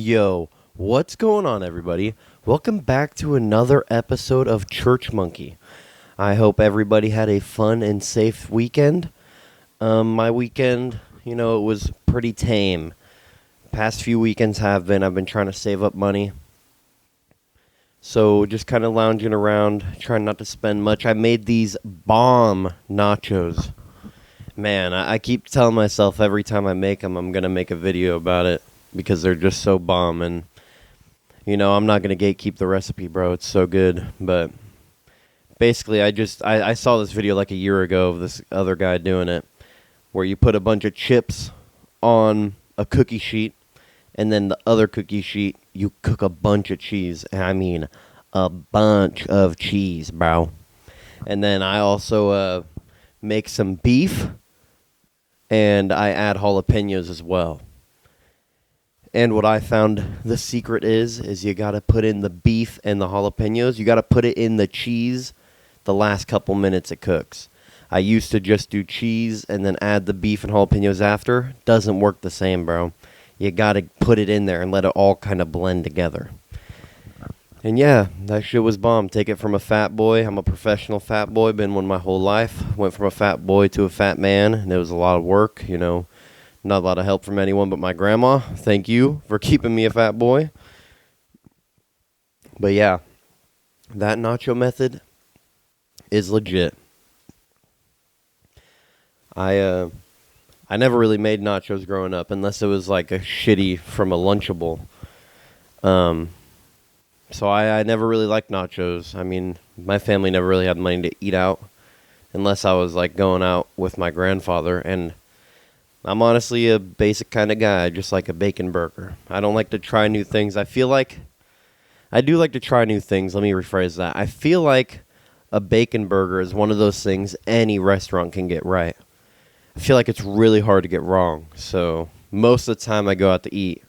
Yo, what's going on, everybody? Welcome back to another episode of ChurchMunky. I hope everybody had a fun and safe weekend. My weekend, it was pretty tame. Past few weekends I've been trying to save up money. So just kind of lounging around, trying not to spend much. I made these bomb nachos. Man, I keep telling myself every time I make them, I'm going to make a video about it. Because they're just so bomb, and I'm not gonna gatekeep the recipe, bro. It's so good. But basically, I saw this video like a year ago of this other guy doing it, where you put a bunch of chips on a cookie sheet, and then the other cookie sheet you cook a bunch of cheese. And I mean, a bunch of cheese, bro. And then I also make some beef, and I add jalapenos as well. And what I found the secret is you got to put in the beef and the jalapenos. You got to put it in the cheese the last couple minutes it cooks. I used to just do cheese and then add the beef and jalapenos after. Doesn't work the same, bro. You got to put it in there and let it all kind of blend together. And yeah, that shit was bomb. Take it from a fat boy. I'm a professional fat boy. Been one my whole life. Went from a fat boy to a fat man. And it was a lot of work, Not a lot of help from anyone but my grandma. Thank you for keeping me a fat boy. But yeah, that nacho method is legit. I never really made nachos growing up unless it was like a shitty from a Lunchable. So I never really liked nachos. I mean, my family never really had money to eat out unless I was like going out with my grandfather, and I'm honestly a basic kind of guy, just like a bacon burger. I don't like to try new things. I feel like I do like to try new things. Let me rephrase that. I feel like a bacon burger is one of those things any restaurant can get right. I feel like it's really hard to get wrong. So most of the time I go out to eat.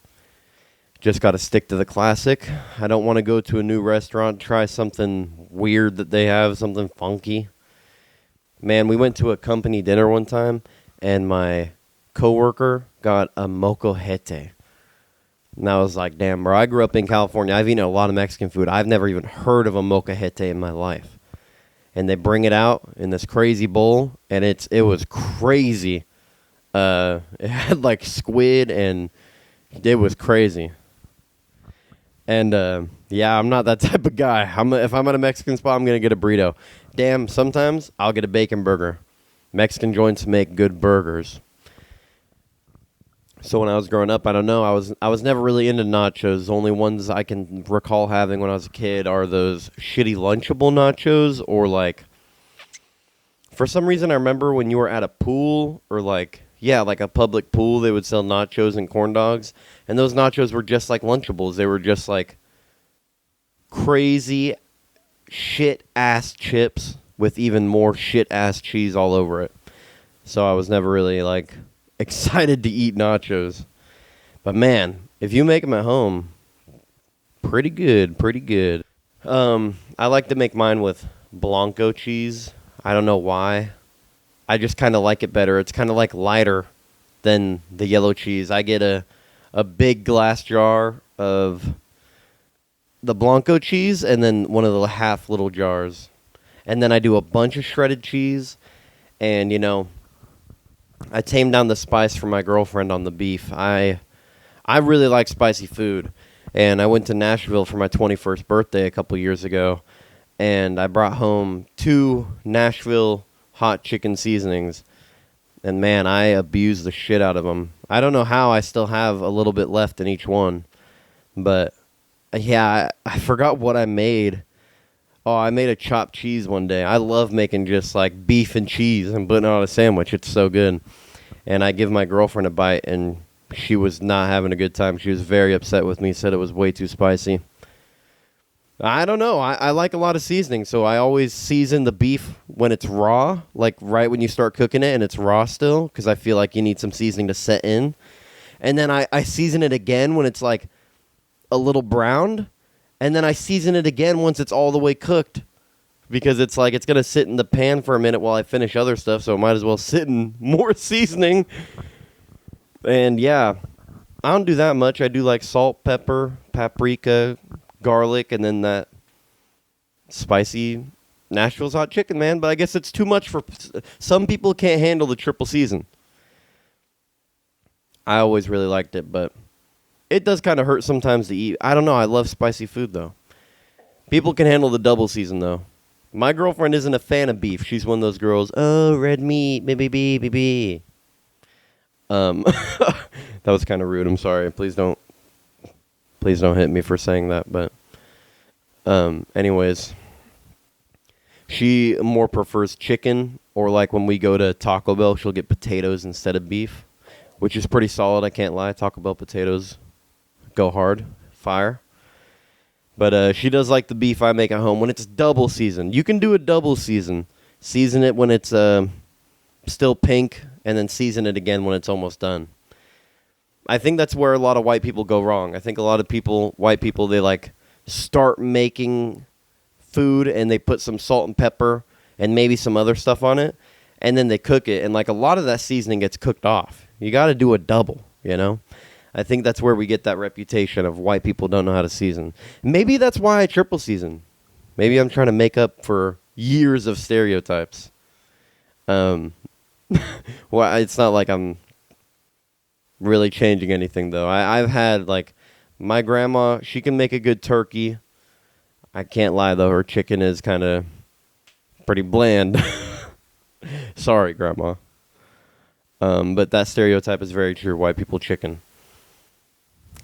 Just got to stick to the classic. I don't want to go to a new restaurant, try something weird that they have, something funky. Man, we went to a company dinner one time, and my coworker got a molcajete. And I was like, damn, bro, I grew up in California. I've eaten a lot of Mexican food. I've never even heard of a molcajete in my life. And they bring it out in this crazy bowl, and it was crazy. It had like squid, and it was crazy. And yeah, I'm not that type of guy. If I'm at a Mexican spot, I'm going to get a burrito. Damn, sometimes I'll get a bacon burger. Mexican joints make good burgers. So when I was growing up, I don't know, I was never really into nachos. The only ones I can recall having when I was a kid are those shitty Lunchable nachos, or like, for some reason I remember when you were at a pool, or like a public pool, they would sell nachos and corn dogs, and those nachos were just like Lunchables. They were just like crazy shit-ass chips with even more shit-ass cheese all over it. So I was never really like excited to eat nachos. But man, if you make them at home, pretty good. I like to make mine with Blanco cheese. I don't know why. I just kind of like it better. It's kind of like lighter than the yellow cheese. I get a big glass jar of the Blanco cheese and then one of the half little jars. And then I do a bunch of shredded cheese, and I tamed down the spice for my girlfriend on the beef. I really like spicy food, and I went to Nashville for my 21st birthday a couple years ago, and I brought home 2 Nashville hot chicken seasonings, and man, I abused the shit out of them. I don't know how I still have a little bit left in each one, but yeah, I forgot what I made. Oh, I made a chopped cheese one day. I love making just like beef and cheese and putting it on a sandwich. It's so good. And I give my girlfriend a bite, and she was not having a good time. She was very upset with me, said it was way too spicy. I don't know. I like a lot of seasoning, so I always season the beef when it's raw, like right when you start cooking it and it's raw still, because I feel like you need some seasoning to set in. And then I season it again when it's like a little browned. And then I season it again once it's all the way cooked, because it's like it's going to sit in the pan for a minute while I finish other stuff, so it might as well sit in more seasoning. And yeah, I don't do that much. I do like salt, pepper, paprika, garlic, and then that spicy Nashville's hot chicken, man. But I guess it's too much for some people. Can't handle the triple season. I always really liked it, but it does kind of hurt sometimes to eat. I don't know. I love spicy food, though. People can handle the double season, though. My girlfriend isn't a fan of beef. She's one of those girls, oh, red meat, baby. That was kind of rude. I'm sorry. Please don't hit me for saying that. But anyways, she more prefers chicken, or like when we go to Taco Bell, she'll get potatoes instead of beef, which is pretty solid. I can't lie. Taco Bell potatoes go hard, fire. But she does like the beef I make at home when it's double season. You can do a double season. Season it when it's still pink, and then season it again when it's almost done. I think that's where a lot of white people go wrong. I think a lot of white people, they like start making food and they put some salt and pepper and maybe some other stuff on it, and then they cook it, and like a lot of that seasoning gets cooked off. You got to do a double, you know? I think that's where we get that reputation of white people don't know how to season. Maybe that's why I triple season. Maybe I'm trying to make up for years of stereotypes. Well, it's not like I'm really changing anything, though. I've had, like, my grandma, she can make a good turkey. I can't lie, though. Her chicken is kind of pretty bland. Sorry, Grandma. But that stereotype is very true. White people chicken.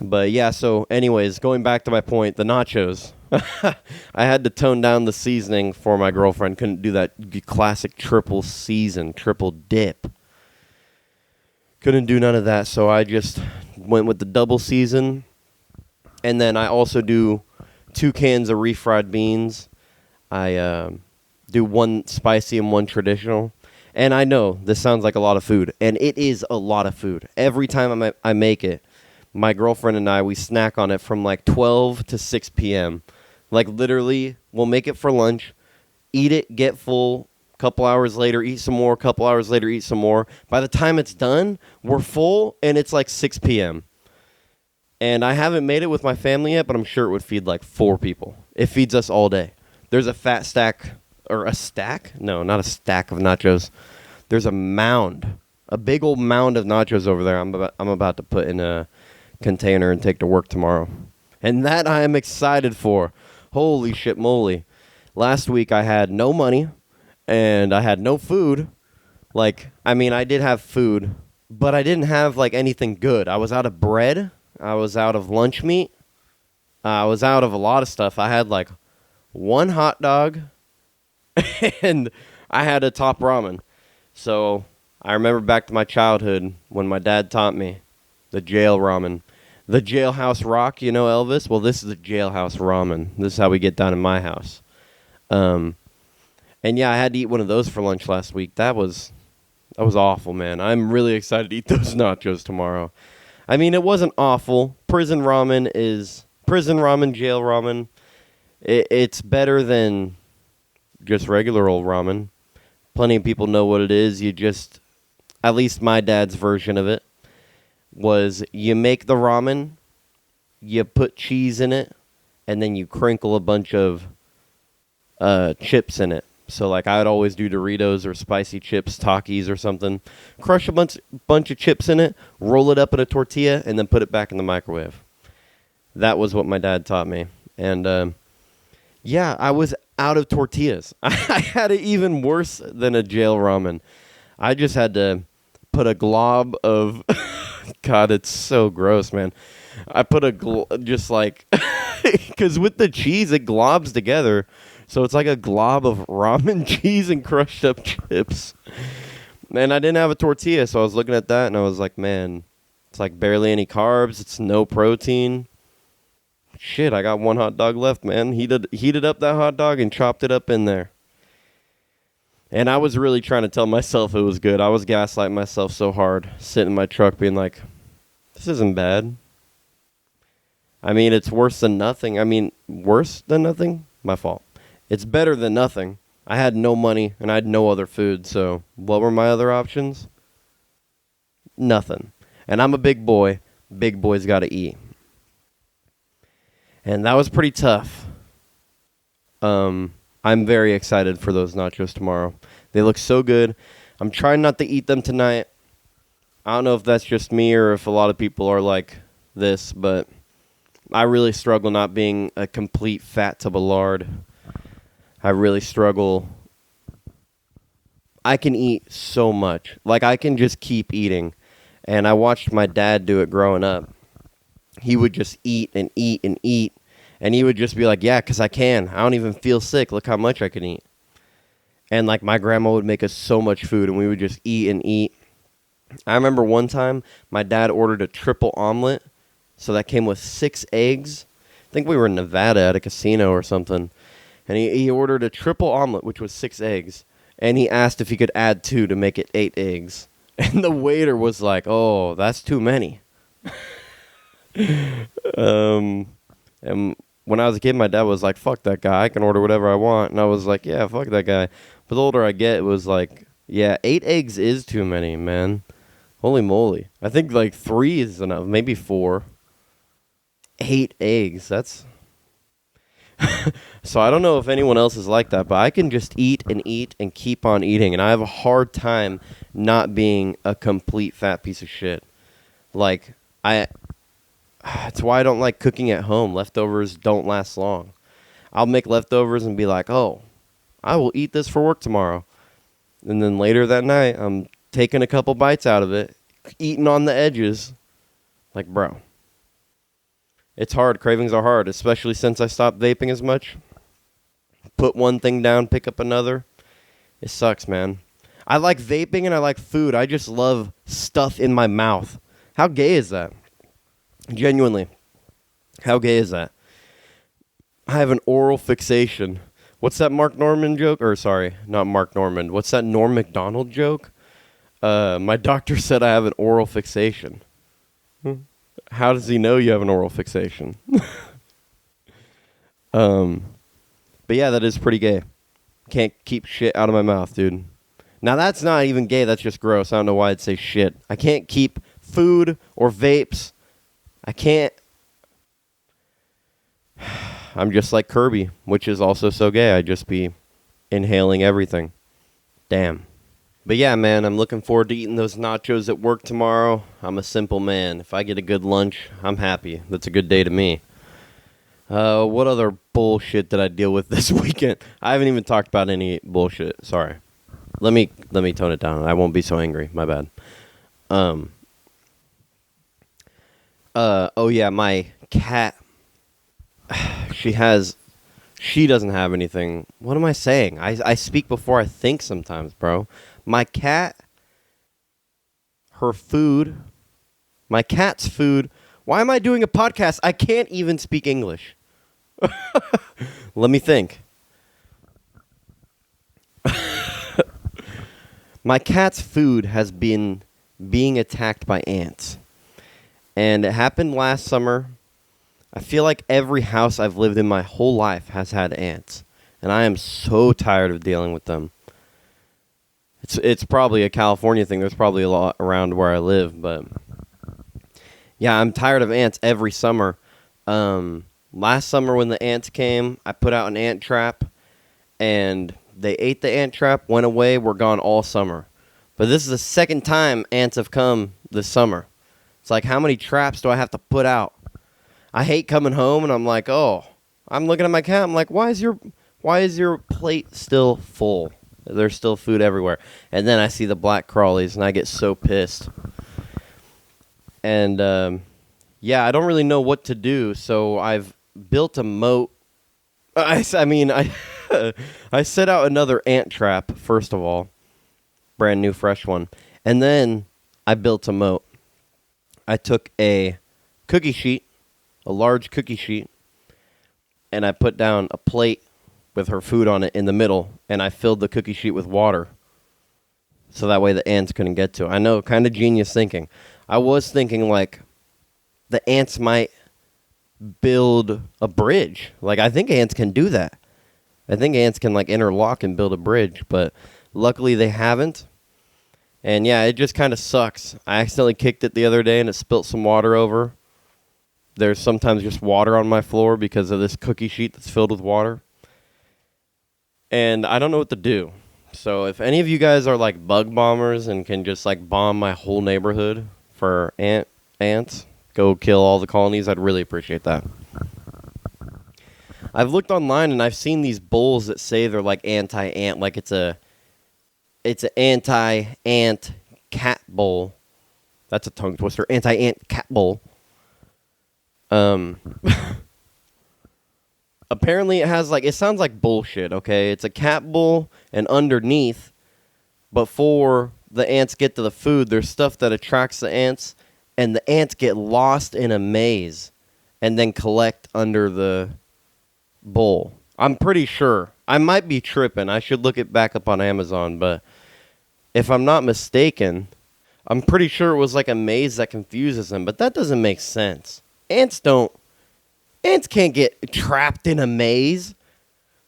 But yeah, so anyways, going back to my point, the nachos. I had to tone down the seasoning for my girlfriend. Couldn't do that classic triple season, triple dip. Couldn't do none of that, so I just went with the double season. And then I also do 2 cans of refried beans. I do 1 spicy and 1 traditional. And I know this sounds like a lot of food, and it is a lot of food. Every time I make it, my girlfriend and I, we snack on it from like 12 to 6 p.m. Like literally, we'll make it for lunch, eat it, get full, couple hours later, eat some more, couple hours later, eat some more. By the time it's done, we're full, and it's like 6 p.m. And I haven't made it with my family yet, but I'm sure it would feed like 4 people. It feeds us all day. There's a fat stack, or a stack? No, not a stack of nachos. There's a mound, a big old mound of nachos over there I'm about to put in a container and take to work tomorrow. And that I am excited for. Holy shit moly. Last week I had no money and I had no food. Like, I mean, I did have food, but I didn't have like anything good. I was out of bread. I was out of lunch meat. I was out of a lot of stuff. I had like 1 hot dog and I had a top ramen. So I remember back to my childhood when my dad taught me the jail ramen. The jailhouse rock, you know, Elvis? Well, this is the jailhouse ramen. This is how we get down in my house. And yeah, I had to eat one of those for lunch last week. That was awful, man. I'm really excited to eat those nachos tomorrow. I mean, it wasn't awful. Prison ramen, jail ramen. It's better than just regular old ramen. Plenty of people know what it is. At least my dad's version of it was you make the ramen, you put cheese in it, and then you crinkle a bunch of chips in it. So like I would always do Doritos or spicy chips, Takis or something. Crush a bunch of chips in it, roll it up in a tortilla, and then put it back in the microwave. That was what my dad taught me. And yeah, I was out of tortillas. I had it even worse than a jail ramen. I just had to put a glob of... God, it's so gross, man. I put just like... Because with the cheese, it globs together. So it's like a glob of ramen cheese and crushed up chips. And I didn't have a tortilla, so I was looking at that, and I was like, man, it's like barely any carbs. It's no protein. Shit, I got 1 hot dog left, man. Heated up that hot dog and chopped it up in there. And I was really trying to tell myself it was good. I was gaslighting myself so hard, sitting in my truck being like, this isn't bad. I mean, it's worse than nothing. I mean, worse than nothing? My fault. It's better than nothing. I had no money, and I had no other food, so what were my other options? Nothing. And I'm a big boy. Big boys got to eat. And that was pretty tough. I'm very excited for those nachos tomorrow. They look so good. I'm trying not to eat them tonight. I don't know if that's just me or if a lot of people are like this, but I really struggle not being a complete fat tub of lard. I really struggle. I can eat so much. Like, I can just keep eating. And I watched my dad do it growing up. He would just eat and eat and eat. And he would just be like, yeah, because I can. I don't even feel sick. Look how much I can eat. And, like, my grandma would make us so much food, and we would just eat and eat. I remember one time my dad ordered a triple omelet. So that came with 6 eggs. I think we were in Nevada at a casino or something. And he ordered a triple omelet, which was 6 eggs. And he asked if he could add 2 to make it 8 eggs. And the waiter was like, oh, that's too many. And when I was a kid, my dad was like, fuck that guy. I can order whatever I want. And I was like, yeah, fuck that guy. But the older I get, it was like, yeah, 8 eggs is too many, man. Holy moly. I think like 3 is enough. Maybe 4. 8 eggs. That's... So I don't know if anyone else is like that, but I can just eat and keep on eating. And I have a hard time not being a complete fat piece of shit. Like, it's why I don't like cooking at home. Leftovers don't last long. I'll make leftovers and be like, oh, I will eat this for work tomorrow. And then later that night, I'm taking a couple bites out of it, eating on the edges. Like, bro. It's hard. Cravings are hard, especially since I stopped vaping as much. Put one thing down, pick up another. It sucks, man. I like vaping and I like food. I just love stuff in my mouth. How gay is that? Genuinely. How gay is that? I have an oral fixation. What's that Mark Norman joke? Or sorry, not Mark Norman. What's that Norm Macdonald joke? My doctor said I have an oral fixation. How does he know you have an oral fixation? But yeah, that is pretty gay. Can't keep shit out of my mouth, dude. Now that's not even gay, that's just gross. I don't know why I'd say shit. I can't keep food or vapes. I can't. I'm just like Kirby, which is also so gay. I'd just be inhaling everything. Damn. But yeah, man, I'm looking forward to eating those nachos at work tomorrow. I'm a simple man. If I get a good lunch, I'm happy. That's a good day to me. What other bullshit did I deal with this weekend? I haven't even talked about any bullshit. Sorry. Let me tone it down. I won't be so angry. My bad. Oh yeah, my cat. She doesn't have anything. What am I saying? I speak before I think sometimes, bro. My cat, her food, my cat's food. Why am I doing a podcast? I can't even speak English. Let me think. My cat's food has been being attacked by ants. And it happened last summer. I feel like every house I've lived in my whole life has had ants. And I am so tired of dealing with them. It's probably a California thing. There's probably a lot around where I live. But yeah, I'm tired of ants every summer. Last summer when the ants came, I put out an ant trap. And they ate the ant trap, went away, were gone all summer. But this is the second time ants have come this summer. It's like, how many traps do I have to put out? I hate coming home and I'm like, oh, I'm looking at my cat. I'm like, why is your plate still full? There's still food everywhere. And then I see the black crawlies and I get so pissed. And yeah, I don't really know what to do. So I've built a moat. I set out another ant trap, first of all. Brand new, fresh one. And then I built a moat. I took a cookie sheet, a large cookie sheet, and I put down a plate with her food on it in the middle, and I filled the cookie sheet with water. So that way the ants couldn't get to it. I know, kind of genius thinking. I was thinking, like, the ants might build a bridge. Like, I think ants can do that. I think ants can, like, interlock and build a bridge, but luckily they haven't. And yeah, it just kind of sucks. I accidentally kicked it the other day and it spilt some water over. There's sometimes just water on my floor because of this cookie sheet that's filled with water. And I don't know what to do. So if any of you guys are like bug bombers and can just like bomb my whole neighborhood for ants, go kill all the colonies, I'd really appreciate that. I've looked online and I've seen these bowls that say they're like anti-ant, like it's an anti-ant cat bowl. That's a tongue twister. Anti-ant cat bowl. Apparently it has like, it sounds like bullshit, okay? It's a cat bowl, and underneath, before the ants get to the food, there's stuff that attracts the ants, and the ants get lost in a maze and then collect under the bowl. I'm pretty sure. I might be tripping. I should look it back up on Amazon, but if I'm not mistaken, I'm pretty sure it was like a maze that confuses them, but that doesn't make sense. Ants can't get trapped in a maze.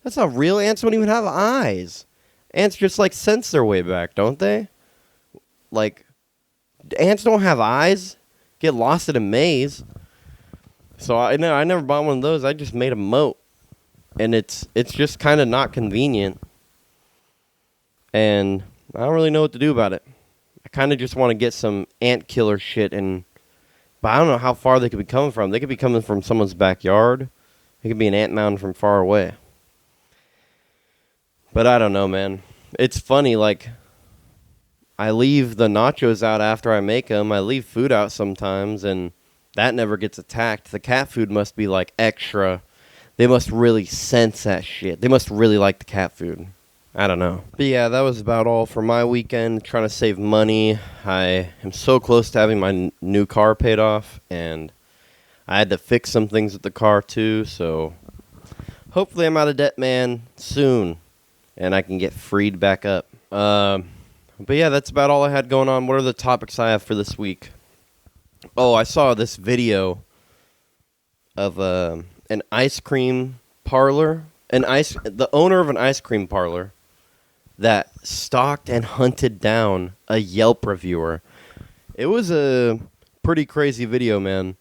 That's not real. Ants don't even have eyes. Ants just like sense their way back, don't they? Like, ants don't have eyes. Get lost in a maze. So I never bought one of those. I just made a moat. And it's just kind of not convenient. And I don't really know what to do about it. I kind of just want to get some ant killer shit, but I don't know how far they could be coming from. They could be coming from someone's backyard. It could be an ant mound from far away. But I don't know, man. It's funny, like, I leave the nachos out after I make them. I leave food out sometimes, and that never gets attacked. The cat food must be, like, extra. They must really sense that shit. They must really like the cat food. I don't know. But yeah, that was about all for my weekend, trying to save money. I am so close to having my new car paid off, and I had to fix some things with the car too, so hopefully I'm out of debt, man, soon, and I can get freed back up. But yeah, that's about all I had going on. What are the topics I have for this week? Oh, I saw this video of an ice cream parlor, the owner of an ice cream parlor that stalked and hunted down a Yelp reviewer. It was a pretty crazy video, man.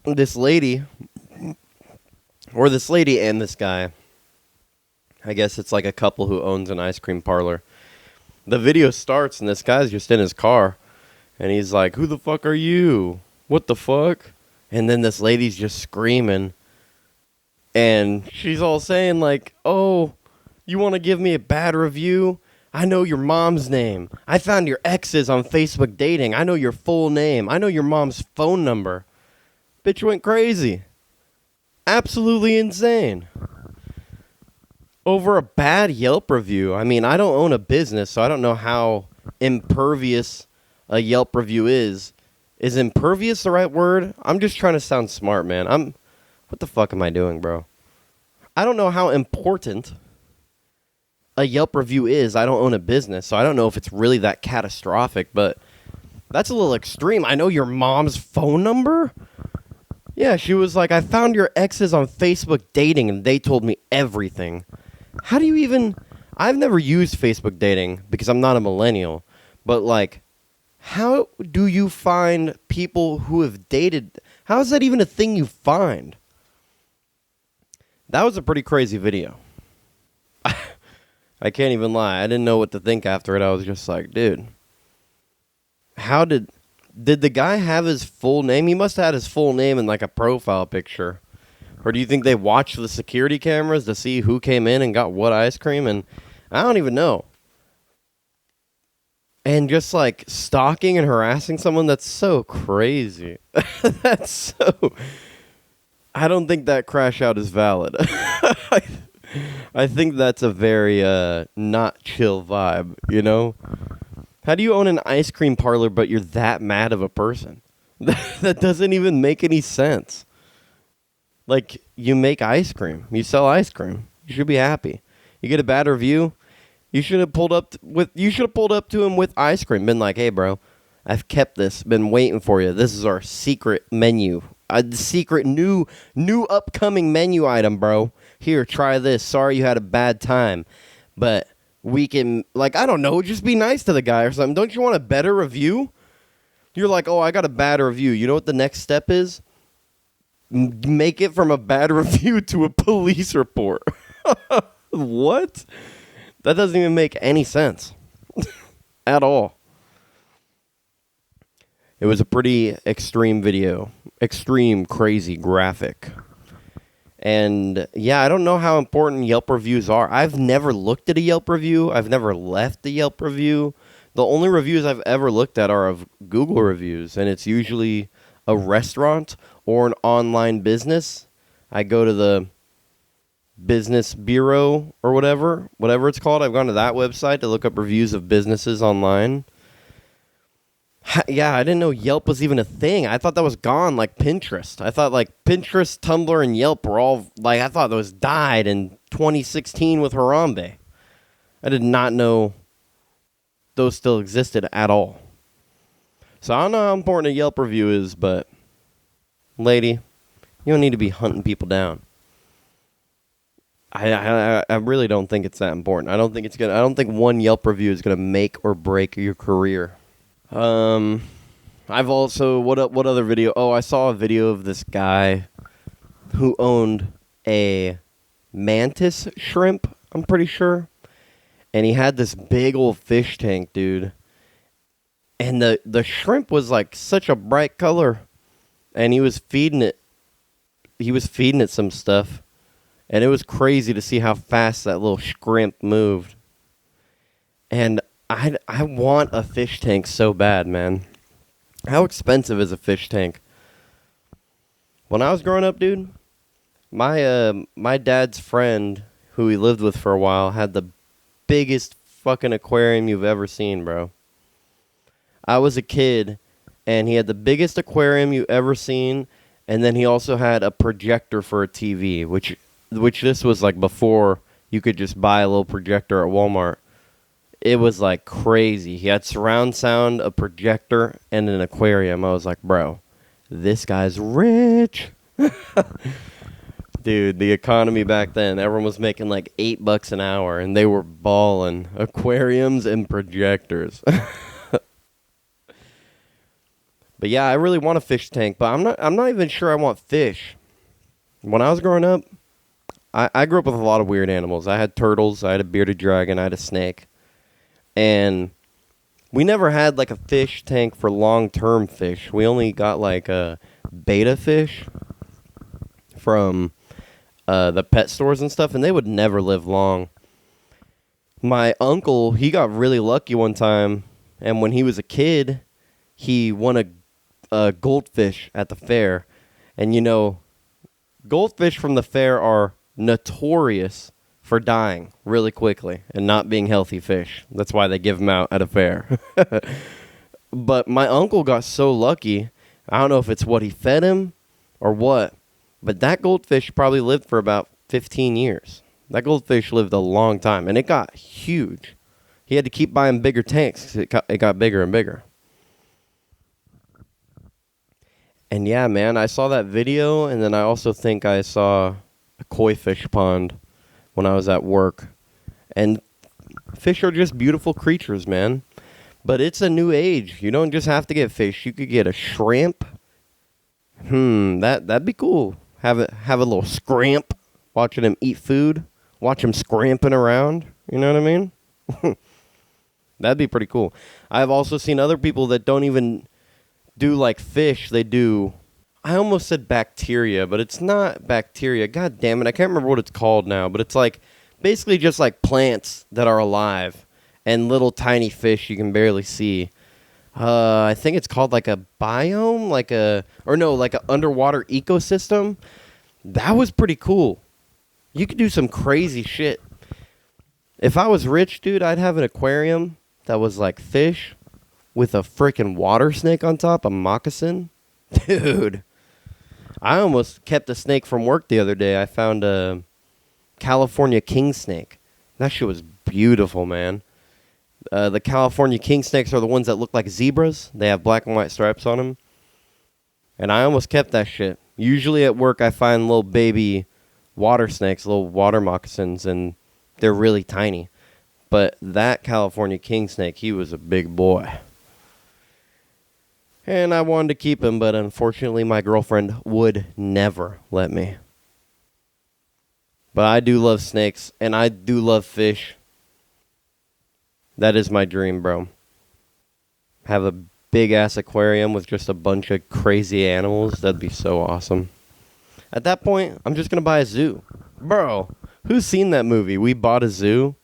This lady and this guy, I guess it's like a couple who owns an ice cream parlor. The video starts and this guy's just in his car, and he's like, "Who the fuck are you? What the fuck?" And then this lady's just screaming, and she's all saying like, "Oh, you want to give me a bad review? I know your mom's name. I found your exes on Facebook dating. I know your full name. I know your mom's phone number." Bitch went crazy. Absolutely insane. Over a bad Yelp review. I mean, I don't own a business, so I don't know how impervious a Yelp review is. Is impervious the right word? I'm just trying to sound smart, man. What the fuck am I doing, bro? I don't know how important a Yelp review is. I don't own a business, so I don't know if it's really that catastrophic, but that's a little extreme. I know your mom's phone number? Yeah, she was like, "I found your exes on Facebook dating, and they told me everything." How do you even... I've never used Facebook dating because I'm not a millennial, but like, how do you find people who have dated? How is that even a thing you find? That was a pretty crazy video. I can't even lie. I didn't know what to think after it. I was just like, dude, how did the guy have his full name? He must have had his full name in like a profile picture. Or do you think they watched the security cameras to see who came in and got what ice cream? And I don't even know. And just like stalking and harassing someone, that's so crazy. That's so... I don't think that crash out is valid. I think that's a very not chill vibe, you know? How do you own an ice cream parlor but you're that mad of a person? That doesn't even make any sense. Like, you make ice cream. You sell ice cream. You should be happy. You get a bad review, you should have pulled up to him with ice cream. Been like, "Hey, bro, I've kept this. Been waiting for you. This is our secret menu. The secret new upcoming menu item, bro. Here, try this. Sorry you had a bad time, but we can, like, I don't know, just be nice to the guy or something. Don't you want a better review? You're like, oh, I got a bad review. You know what the next step is? Make it from a bad review to a police report. What? That doesn't even make any sense at all. It was a pretty extreme video. Extreme, crazy, graphic. And yeah, I don't know how important Yelp reviews are. I've never looked at a Yelp review. I've never left a Yelp review. The only reviews I've ever looked at are of Google reviews, and it's usually a restaurant or an online business. I go to the business bureau or whatever it's called. I've gone to that website to look up reviews of businesses online. Yeah, I didn't know Yelp was even a thing. I thought that was gone, like Pinterest. I thought like Pinterest, Tumblr, and Yelp were all like, I thought those died in 2016 with Harambe. I did not know those still existed at all. So I don't know how important a Yelp review is, but lady, you don't need to be hunting people down. I really don't think it's that important. I don't think one Yelp review is gonna make or break your career. I've also, what other video? Oh, I saw a video of this guy who owned a mantis shrimp, I'm pretty sure. And he had this big old fish tank, dude. And the shrimp was like such a bright color. And he was feeding it some stuff. And it was crazy to see how fast that little shrimp moved. And I want a fish tank so bad, man. How expensive is a fish tank? When I was growing up, dude, my dad's friend, who he lived with for a while, had the biggest fucking aquarium you've ever seen, bro. I was a kid, and he had the biggest aquarium you ever seen, and then he also had a projector for a TV, which this was like before you could just buy a little projector at Walmart. It was like crazy. He had surround sound, a projector, and an aquarium. I was like, bro, this guy's rich. Dude, the economy back then, everyone was making like $8 an hour, and they were balling aquariums and projectors. But yeah, I really want a fish tank, but I'm not even sure I want fish. When I was growing up, I grew up with a lot of weird animals. I had turtles, I had a bearded dragon, I had a snake. And we never had like a fish tank for long-term fish. We only got like a beta fish from the pet stores and stuff, and they would never live long. My uncle, he got really lucky one time, and when he was a kid, he won a goldfish at the fair. And you know, goldfish from the fair are notorious for dying really quickly and not being healthy fish. That's why they give them out at a fair. But my uncle got so lucky. I don't know if it's what he fed him or what, but that goldfish probably lived for about 15 years. That goldfish lived a long time, and it got huge. He had to keep buying bigger tanks because it got bigger and bigger. And yeah, man, I saw that video, and then I also think I saw a koi fish pond when I was at work. And fish are just beautiful creatures, man. But it's a new age. You don't just have to get fish. You could get a shrimp. That'd be cool. Have a little scramp, watching him eat food, watch him scramping around. You know what I mean? That'd be pretty cool. I've also seen other people that don't even do like fish. They do, I almost said bacteria, but it's not bacteria. God damn it, I can't remember what it's called now, but it's like basically just like plants that are alive and little tiny fish you can barely see. I think it's called like a biome, like an underwater ecosystem. That was pretty cool. You could do some crazy shit. If I was rich, dude, I'd have an aquarium that was like fish with a freaking water snake on top, a moccasin. Dude, I almost kept a snake from work the other day. I found a California king snake. That shit was beautiful, man. The California king snakes are the ones that look like zebras. They have black and white stripes on them. And I almost kept that shit. Usually at work, I find little baby water snakes, little water moccasins, and they're really tiny. But that California king snake, he was a big boy. And I wanted to keep him, but unfortunately my girlfriend would never let me. But I do love snakes, and I do love fish. That is my dream, bro. Have a big-ass aquarium with just a bunch of crazy animals. That'd be so awesome. At that point, I'm just going to buy a zoo. Bro, who's seen that movie? We Bought a Zoo?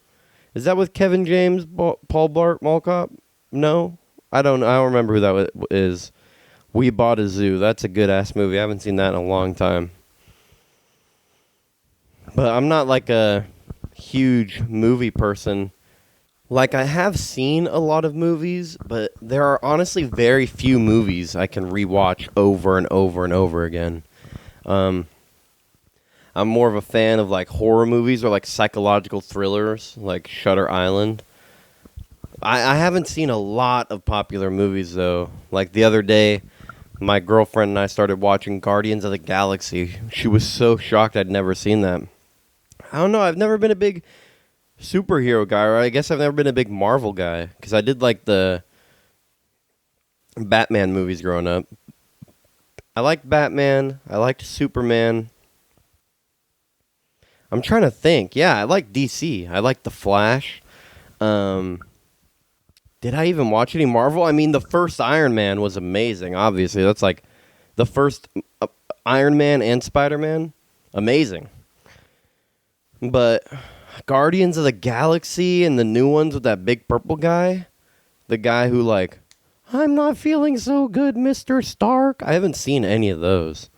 Is that with Kevin James, Paul Blart Mall Cop? No? I don't remember who that is. We Bought a Zoo. That's a good-ass movie. I haven't seen that in a long time. But I'm not like a huge movie person. Like, I have seen a lot of movies, but there are honestly very few movies I can rewatch over and over and over again. I'm more of a fan of, like, horror movies or, like, psychological thrillers, like Shutter Island. I haven't seen a lot of popular movies, though. Like, the other day, my girlfriend and I started watching Guardians of the Galaxy. She was so shocked I'd never seen that. I don't know, I've never been a big superhero guy, or I guess I've never been a big Marvel guy, because I did like the Batman movies growing up. I liked Batman, I liked Superman. I'm trying to think. Yeah, I like DC. I like The Flash. Did I even watch any Marvel? I mean, the first Iron Man was amazing, obviously. That's like the first Iron Man and Spider-Man. Amazing. But Guardians of the Galaxy and the new ones with that big purple guy, the guy who like, I'm not feeling so good, Mr. Stark. I haven't seen any of those.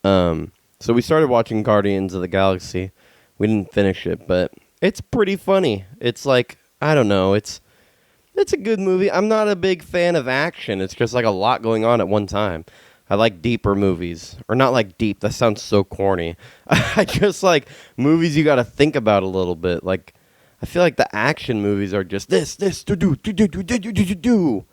So we started watching Guardians of the Galaxy. We didn't finish it, but it's pretty funny. It's like, I don't know, it's a good movie. I'm not a big fan of action. It's just like a lot going on at one time. I like deeper movies. Or not like deep. That sounds so corny. I just like movies you got to think about a little bit. Like, I feel like the action movies are just this, do.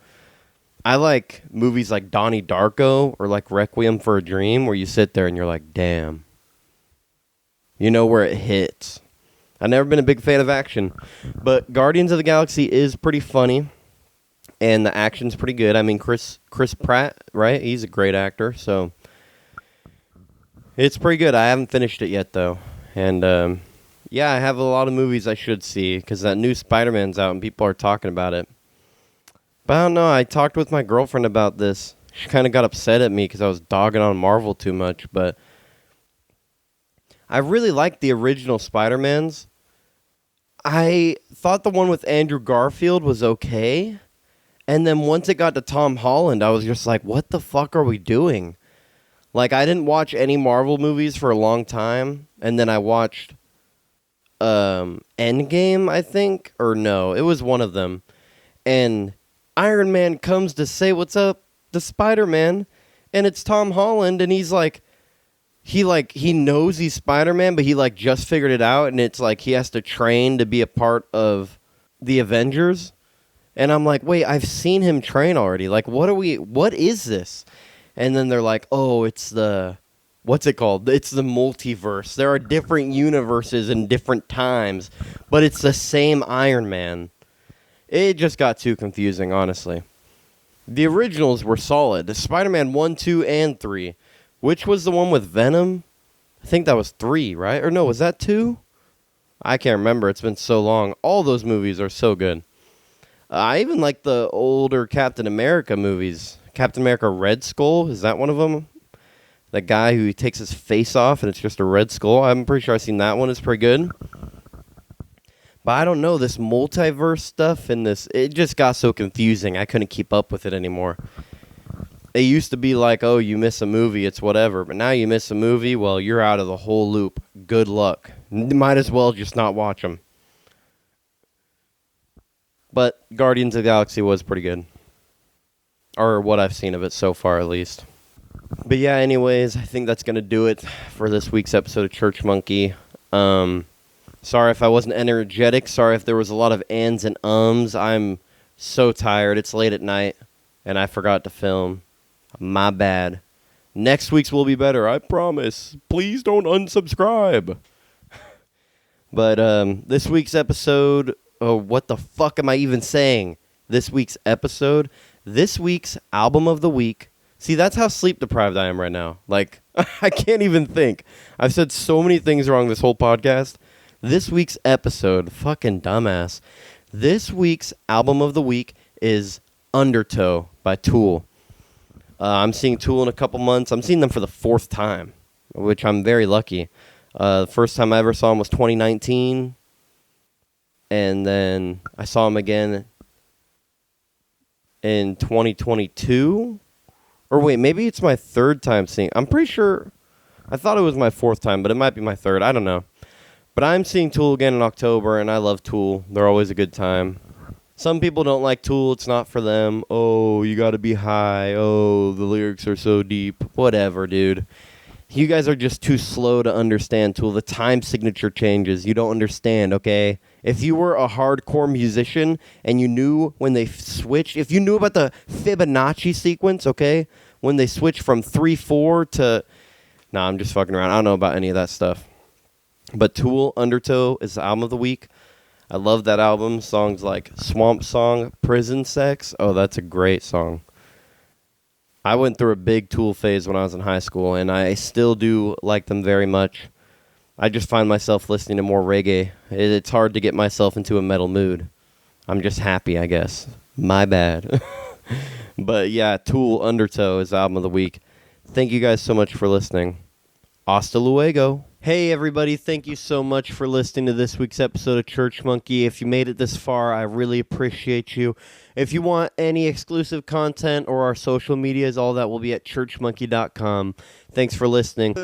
I like movies like Donnie Darko or like Requiem for a Dream where you sit there and you're like, damn. You know where it hits. I've never been a big fan of action. But Guardians of the Galaxy is pretty funny. And the action's pretty good. I mean, Chris Pratt, right? He's a great actor, so it's pretty good. I haven't finished it yet, though. And, yeah, I have a lot of movies I should see, because that new Spider-Man's out and people are talking about it. But I don't know. I talked with my girlfriend about this. She kind of got upset at me because I was dogging on Marvel too much, but I really liked the original Spider-Mans. I thought the one with Andrew Garfield was okay. And then once it got to Tom Holland, I was just like, what the fuck are we doing? Like, I didn't watch any Marvel movies for a long time. And then I watched Endgame, I think. Or no, it was one of them. And Iron Man comes to say what's up to Spider-Man. And it's Tom Holland. And he's like, he knows he's Spider-Man, but he like just figured it out. And it's like he has to train to be a part of the Avengers. And I'm like, wait, I've seen him train already. Like, what is this? And then they're like, oh, it's what's it called? It's the multiverse. There are different universes in different times, but it's the same Iron Man. It just got too confusing, honestly. The originals were solid. The Spider-Man 1, 2, and 3. Which was the one with Venom? I think that was 3, right? Or no, was that 2? I can't remember. It's been so long. All those movies are so good. I even like the older Captain America movies. Captain America Red Skull, is that one of them? The guy who takes his face off and it's just a red skull. I'm pretty sure I've seen that one. It's pretty good. But I don't know, this multiverse stuff and it just got so confusing. I couldn't keep up with it anymore. It used to be like, oh, you miss a movie, it's whatever. But now you miss a movie, well, you're out of the whole loop. Good luck. Might as well just not watch them. But Guardians of the Galaxy was pretty good. Or what I've seen of it so far, at least. But yeah, anyways, I think that's going to do it for this week's episode of ChurchMunky. Sorry if I wasn't energetic. Sorry if there was a lot of ands and ums. I'm so tired. It's late at night, and I forgot to film. My bad. Next week's will be better, I promise. Please don't unsubscribe. But this week's episode what the fuck am I even saying? This week's episode, this week's album of the week. See, that's how sleep deprived I am right now. Like, I can't even think. I've said so many things wrong this whole podcast. This week's episode, fucking dumbass. This week's album of the week is Undertow by Tool. I'm seeing Tool in a couple months. I'm seeing them for the 4th time, which I'm very lucky. The first time I ever saw them was 2019. And then I saw them again in 2022. Or wait, maybe it's my 3rd time seeing. I'm pretty sure. I thought it was my 4th time, but it might be my 3rd. I don't know. But I'm seeing Tool again in October, and I love Tool. They're always a good time. Some people don't like Tool. It's not for them. Oh, you got to be high. Oh, the lyrics are so deep. Whatever, dude. You guys are just too slow to understand Tool. The time signature changes. You don't understand, okay? If you were a hardcore musician and you knew when they switched, if you knew about the Fibonacci sequence, okay, when they switched from 3/4 to, nah, I'm just fucking around. I don't know about any of that stuff. But Tool, Undertow is the album of the week. I love that album. Songs like Swamp Song, Prison Sex. Oh, that's a great song. I went through a big Tool phase when I was in high school, and I still do like them very much. I just find myself listening to more reggae. It's hard to get myself into a metal mood. I'm just happy, I guess. My bad. But yeah, Tool, Undertow is the album of the week. Thank you guys so much for listening. Hasta luego. Hey everybody, thank you so much for listening to this week's episode of Church Monkey. If you made it this far, I really appreciate you. If you want any exclusive content or our social medias, all that will be at churchmonkey.com. Thanks for listening.